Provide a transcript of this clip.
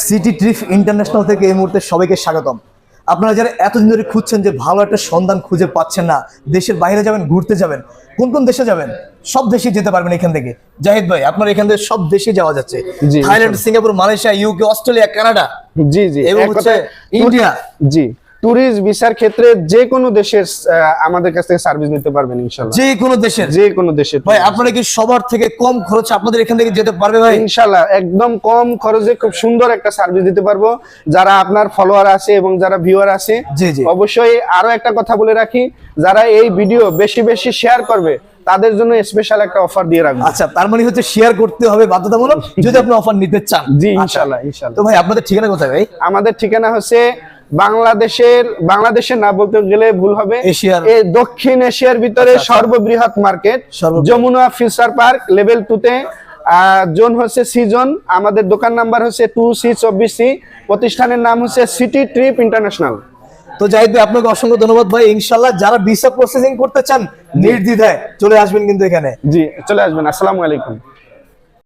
City trip international থেকে এই মুহূর্তে সবাইকে স্বাগতম। আপনারা যারা এতদিন ধরে খুঁজছেন যে ভালো একটা সন্ধান খুঁজে পাচ্ছেন না, দেশের বাইরে যাবেন, ঘুরতে যাবেন, কোন কোন দেশে যাবেন, সব দেশে যেতে পারবেন এখান থেকে। জাহিদ ভাই, আপনার এখান থেকে সব দেশে যাওয়া যাচ্ছে, Thailand, Singapore, Malaysia, UK, Australia, Canada, জি জি, এবং হচ্ছে ইন্ডিয়া। জি, ট্যুরিস্ট ভিসার ক্ষেত্রে যে কোনো দেশের আমাদের কাছ থেকে সার্ভিস নিতে পারবেন ইনশাআল্লাহ। যে কোনো দেশের, যে কোনো দেশের ভাই আপনারা কি সবার থেকে কম খরচে আপনাদের এখান থেকে যেতে পারবে ভাই? ইনশাআল্লাহ একদম কম খরচে খুব সুন্দর একটা সার্ভিস দিতে পারবো। যারা আপনার ফলোয়ার আছে এবং যারা ভিউয়ার আছে, জি জি, অবশ্যই আরো একটা কথা বলে রাখি, যারা এই ভিডিও বেশি বেশি শেয়ার করবে তাদের জন্য স্পেশাল একটা অফার দিয়ে রাখবো। আচ্ছা, তার মানে হচ্ছে শেয়ার করতে হবে বাধ্যতামূলক যদি আপনি অফার নিতে চান। জি ইনশাআল্লাহ ইনশাআল্লাহ। তো ভাই আপনাদের ঠিকানা কোথায় ভাই? আমাদের ঠিকানা হচ্ছে বাংলাদেশের না বলতে গেলে ভুল হবে, এশিয়ার, এই দক্ষিণ এশিয়ার ভিতরে সর্ববৃহৎ market Jamuna future park level 2 তে, জোন হচ্ছে সি জোন। আমাদের দোকান নাম্বার হচ্ছে 2C24C। প্রতিষ্ঠানের নাম হচ্ছে সিটি ট্রিপ ইন্টারন্যাশনাল। তো জাহিদ ভাই, আপনাকে অসংখ্য ধন্যবাদ ভাই। ইনশাআল্লাহ যারা ভিসা প্রসেসিং করতে চান নির্দ্বিধায় চলে আসবেন কিন্তু এখানে। জি চলে আসবেন। আসসালামু আলাইকুম।